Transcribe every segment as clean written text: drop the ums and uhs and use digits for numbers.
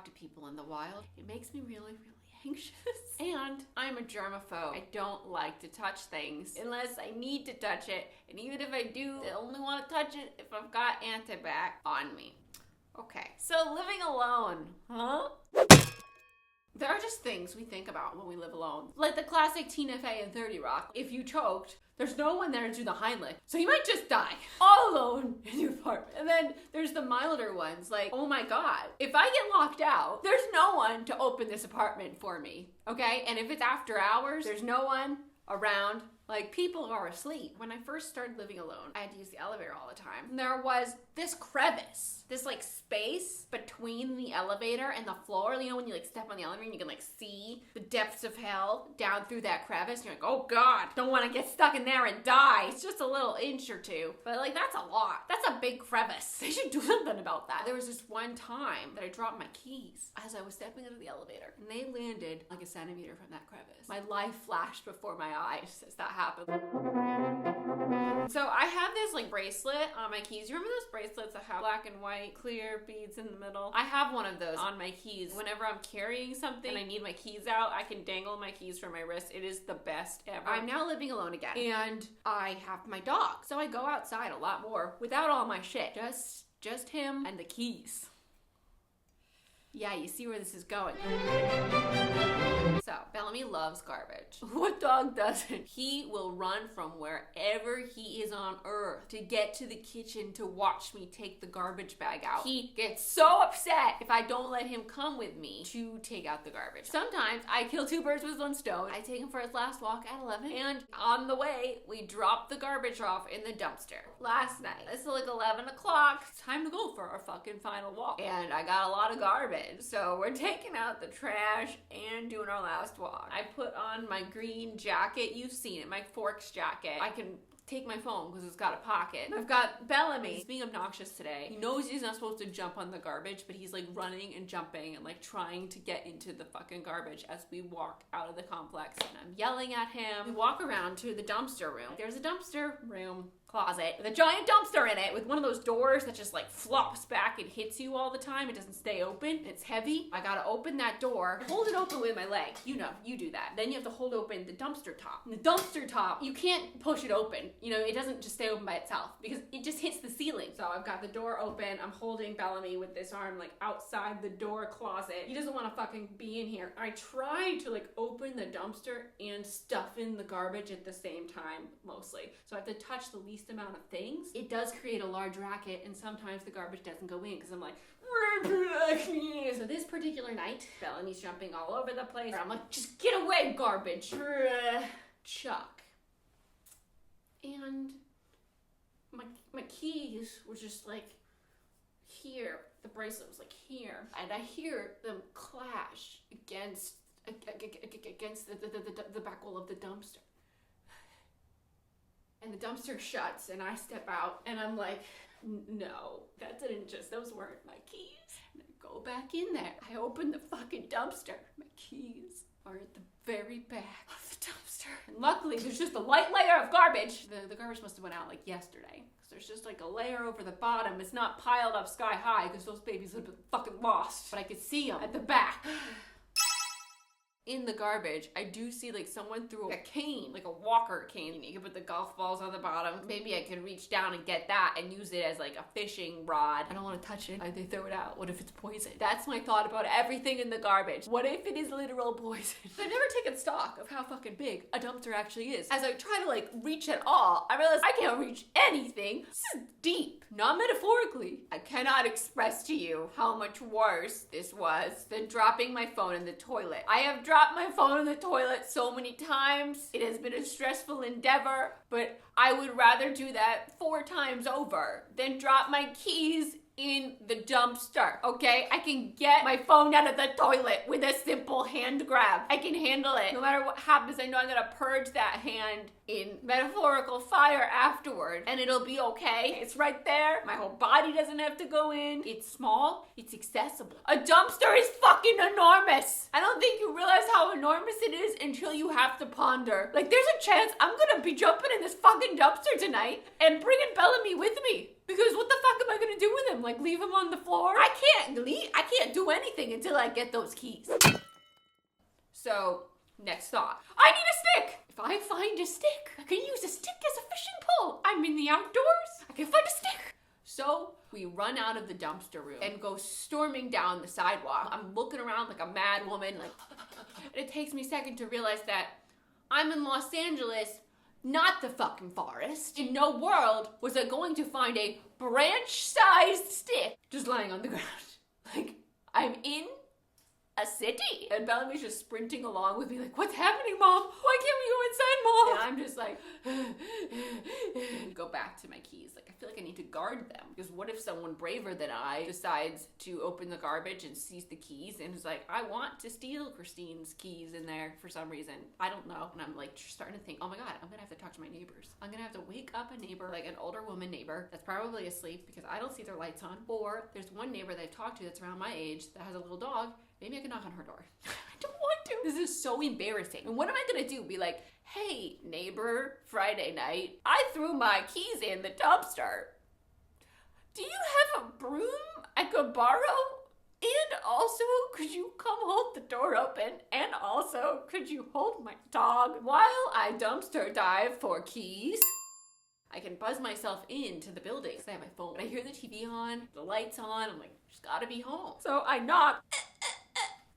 talk to people in the wild. It makes me really, really anxious. And I'm a germaphobe. I don't like to touch things unless I need to touch it. And even if I do, I only want to touch it if I've got antibac on me. Okay, so living alone, huh? There are just things we think about when we live alone. Like the classic Tina Fey and 30 Rock. If you choked, there's no one there to do the Heimlich, so you might just die all alone in your apartment. And then there's the milder ones, like, oh my God, if I get locked out, there's no one to open this apartment for me, okay? And if it's after hours, there's no one around. Like, people are asleep. When I first started living alone, I had to use the elevator all the time. And there was this crevice, this like space between the elevator and the floor. You know, when you like step on the elevator and you can like see the depths of hell down through that crevice. And you're like, oh God, don't want to get stuck in there and die. It's just a little inch or two. But like, that's a lot. That's a big crevice. They should do something about that. There was this one time that I dropped my keys as I was stepping into the elevator. And they landed like a centimeter from that crevice. My life flashed before my eyes as that happened. So I have this like bracelet on my keys. You remember those bracelets that have black and white clear beads in the middle? I have one of those on my keys. Whenever I'm carrying something and I need my keys out, I can dangle my keys from my wrist. It is the best ever. I'm now living alone again and I have my dog. So I go outside a lot more without all my shit. Just him and the keys. Yeah, you see where this is going. So, Bellamy loves garbage. What dog doesn't? He will run from wherever he is on earth to get to the kitchen to watch me take the garbage bag out. He gets so upset if I don't let him come with me to take out the garbage. Sometimes I kill two birds with one stone. I take him for his last walk at 11, and on the way, we drop the garbage off in the dumpster. Last night, it's like 11 o'clock. It's time to go for our fucking final walk. And I got a lot of garbage. So we're taking out the trash and doing our last walk. I put on my green jacket. You've seen it, my Forks jacket. I can take my phone because it's got a pocket. I've got Bellamy. He's being obnoxious today. He knows he's not supposed to jump on the garbage, but he's like running and jumping and like trying to get into the fucking garbage as we walk out of the complex. And I'm yelling at him. We walk around to the dumpster room. There's a dumpster room closet with a giant dumpster in it with one of those doors that just like flops back and hits you all the time. It doesn't stay open. It's heavy. I gotta open that door, hold it open with my leg. You know, you do that. Then you have to hold open the dumpster top. And the dumpster top, you can't push it open. You know, it doesn't just stay open by itself because it just hits the ceiling. So I've got the door open. I'm holding Bellamy with this arm like outside the door closet. He doesn't want to fucking be in here. I try to like open the dumpster and stuff in the garbage at the same time, mostly. So I have to touch the least amount of things. It does create a large racket, and sometimes the garbage doesn't go in because I'm like, so this particular night, Bellamy's jumping all over the place. I'm like, just get away, garbage. Chuck. And my keys were just like here. The bracelet was like here. And I hear them clash against the back wall of the dumpster. And the dumpster shuts, and I step out, and I'm like, no, those weren't my keys. And I go back in there. I open the fucking dumpster. My keys are at the very back of the dumpster. And luckily, there's just a light layer of garbage. The garbage must have went out like yesterday. Because there's just like a layer over the bottom. It's not piled up sky high, because those babies have been fucking lost. But I could see them at the back. In the garbage, I do see like someone threw a cane, like a walker cane. You can put the golf balls on the bottom. Maybe I can reach down and get that and use it as like a fishing rod. I don't want to touch it. They throw it out. What if it's poison? That's my thought about everything in the garbage. What if it is literal poison? I've never taken stock of how fucking big a dumpster actually is. As I try to like reach at all, I realize I can't reach anything. This is deep, not metaphorically. I cannot express to you how much worse this was than dropping my phone in the toilet. I have dropped my phone in the toilet so many times. It has been a stressful endeavor, but I would rather do that 4 times over than drop my keys in the dumpster, okay? I can get my phone out of the toilet with a simple hand grab. I can handle it. No matter what happens, I know I'm gonna purge that hand in metaphorical fire afterward, and it'll be okay. It's right there. My whole body doesn't have to go in. It's small. It's accessible. A dumpster is fucking enormous. I don't think you realize how enormous it is until you have to ponder. Like, there's a chance I'm gonna be jumping in this fucking dumpster tonight and bringing Bellamy with me. Because what the fuck am I gonna do with him? Like, leave him on the floor? I can't do anything until I get those keys. So, next thought. I need a stick! If I find a stick, I can use a stick as a fishing pole. I'm in the outdoors. I can find a stick. So, we run out of the dumpster room and go storming down the sidewalk. I'm looking around like a mad woman, like, and it takes me a second to realize that I'm in Los Angeles, not the fucking forest. In no world was I going to find a branch-sized stick just lying on the ground. Like, I'm in a city. And Bellamy's just sprinting along with me like, what's happening, Mom? Why can't we go inside, Mom? And I'm just like, go back to my keys. Like, I feel like I need to guard them. Because what if someone braver than I decides to open the garbage and seize the keys and is like, I want to steal Christine's keys in there for some reason. I don't know. And I'm like starting to think, oh my God, I'm gonna have to talk to my neighbors. I'm gonna have to wake up a neighbor, like an older woman neighbor that's probably asleep because I don't see their lights on. Or there's one neighbor that I talk to that's around my age that has a little dog. Maybe I can knock on her door. I don't want to. This is so embarrassing. And what am I gonna do? Be like, hey, neighbor, Friday night, I threw my keys in the dumpster. Do you have a broom I could borrow? And also, could you come hold the door open? And also, could you hold my dog while I dumpster dive for keys? I can buzz myself into the building because I have my phone. I hear the TV on, the lights on. I'm like, just gotta be home. So I knock.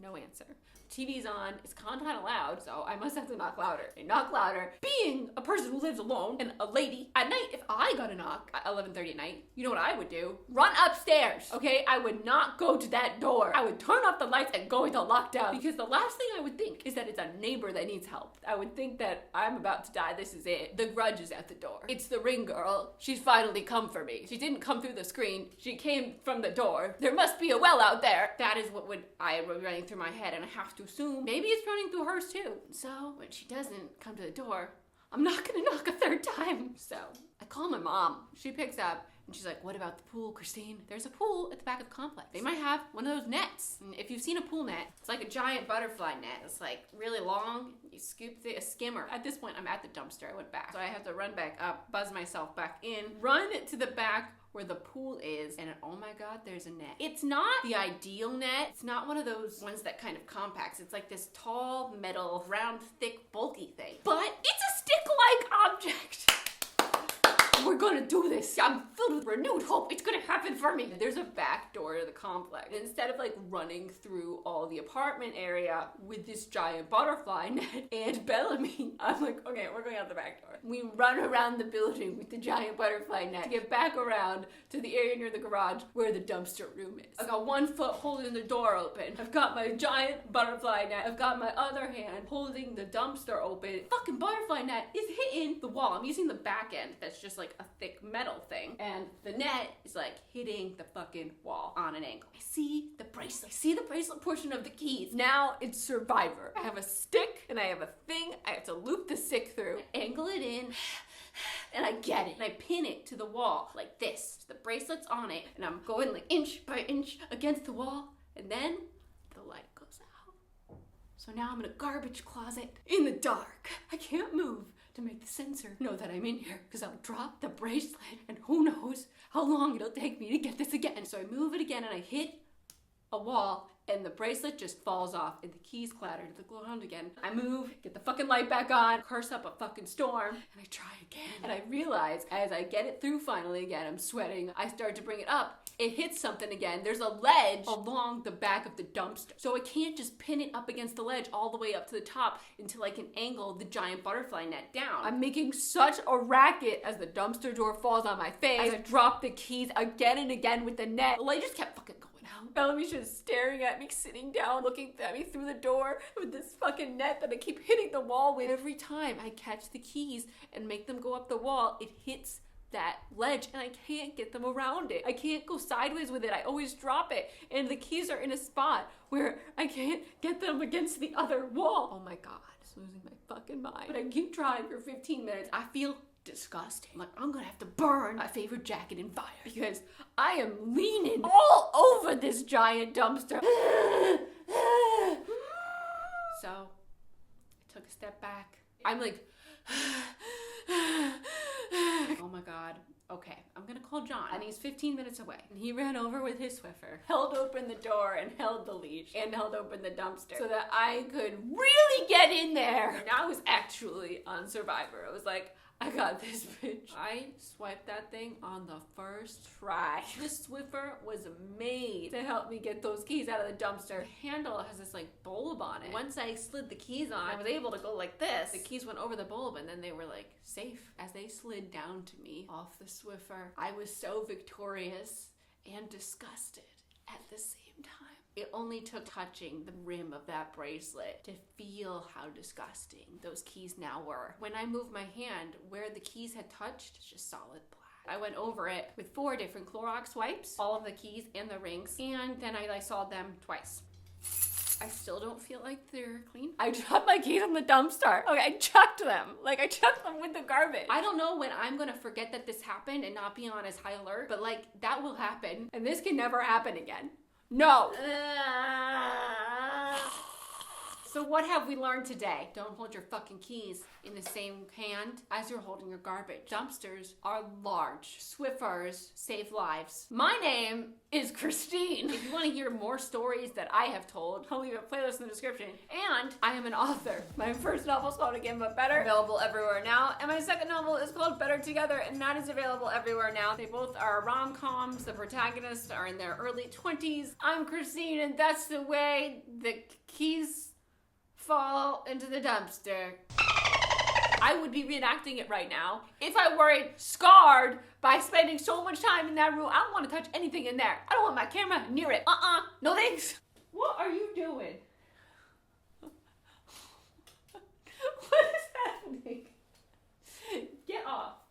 No answer. TV's on, it's kind of loud, so I must have to knock louder. I knock louder. Being a person who lives alone and a lady, at night, if I got a knock at 11:30 at night, you know what I would do? Run upstairs, okay? I would not go to that door. I would turn off the lights and go into lockdown because the last thing I would think is that it's a neighbor that needs help. I would think that I'm about to die, this is it. The grudge is at the door. It's the ring girl. She's finally come for me. She didn't come through the screen. She came from the door. There must be a well out there. That is what I was running through my head, and I have to assume maybe it's running through hers too. So when she doesn't come to the door, I'm not gonna knock a third time. So I call my mom. She picks up and she's like, what about the pool, Christine? There's a pool at the back of the complex. They might have one of those nets. And if you've seen a pool net, it's like a giant butterfly net. It's like really long. You scoop a skimmer. At this point, I'm at the dumpster. I went back. So I have to run back up, buzz myself back in, run to the back where the pool is, and oh my God, there's a net. It's not the ideal net. It's not one of those ones that kind of compacts. It's like this tall, metal, round, thick, bulky thing. But it's a stick-like object. We're gonna do this. I'm filled with renewed hope. It's gonna happen for me. There's a back door to the complex. Instead of like running through all the apartment area with this giant butterfly net and Bellamy, I'm like, okay, we're going out the back door. We run around the building with the giant butterfly net to get back around to the area near the garage where the dumpster room is. I've got one foot holding the door open. I've got my giant butterfly net. I've got my other hand holding the dumpster open. Fucking butterfly net is hitting the wall. I'm using the back end that's just like a thick metal thing, and the net is like hitting the fucking wall on an angle. I see the bracelet portion of the keys. Now it's Survivor. I have a stick and I have a thing. I have to loop the stick through, angle it in, and I get it. And I pin it to the wall like this. The bracelet's on it, and I'm going like inch by inch against the wall, and then the light goes out. So now I'm in a garbage closet in the dark. I can't move to make the sensor know that I'm in here, because I'll drop the bracelet and who knows how long it'll take me to get this again. So I move it again and I hit a wall and the bracelet just falls off and the keys clatter to the ground again. I move, get the fucking light back on, curse up a fucking storm, and I try again. And I realize as I get it through finally again, I'm sweating, I start to bring it up. It hits something again. There's a ledge along the back of the dumpster. So I can't just pin it up against the ledge all the way up to the top until I can angle the giant butterfly net down. I'm making such a racket as the dumpster door falls on my face. As I drop the keys again and again with the net. The light just kept fucking going out. Bellamy's just staring at me, sitting down, looking at me through the door with this fucking net that I keep hitting the wall with. Every time I catch the keys and make them go up the wall, it hits that ledge and I can't get them around it. I can't go sideways with it. I always drop it. And the keys are in a spot where I can't get them against the other wall. Oh my God, I'm losing my fucking mind. But I keep trying for 15 minutes. I feel disgusting. I'm like, I'm gonna have to burn my favorite jacket in fire because I am leaning all over this giant dumpster. So I took a step back. I'm like, oh my God, okay, I'm gonna call John. And he's 15 minutes away. And he ran over with his Swiffer, held open the door and held the leash, and held open the dumpster so that I could really get in there. And I was actually on Survivor. I was like, I got this, bitch. I swiped that thing on the first try. This Swiffer was made to help me get those keys out of the dumpster. The handle has this like bulb on it. Once I slid the keys on, I was able to go like this. The keys went over the bulb and then they were like safe. As they slid down to me off the Swiffer, I was so victorious and disgusted at the same time. It only took touching the rim of that bracelet to feel how disgusting those keys now were. When I moved my hand, where the keys had touched, it's just solid black. I went over it with 4 different Clorox wipes, all of the keys and the rings, and then I saw them twice. I still don't feel like they're clean. I dropped my keys in the dumpster. Okay, I chucked them. Like, I chucked them with the garbage. I don't know when I'm gonna forget that this happened and not be on as high alert, but like, that will happen, and this can never happen again. No! So what have we learned today? Don't hold your fucking keys in the same hand as you're holding your garbage. Dumpsters are large. Swiffers save lives. My name is Christine. If you want to hear more stories that I have told, I'll leave a playlist in the description. And I am an author. My first novel is called Again But Better, available everywhere now. And my second novel is called Better Together, and that is available everywhere now. They both are rom-coms. The protagonists are in their early 20s. I'm Christine, and that's the way the keys fall into the dumpster. I would be reenacting it right now if I weren't scarred by spending so much time in that room. I don't want to touch anything in there. I don't want my camera near it. No thanks. What are you doing? What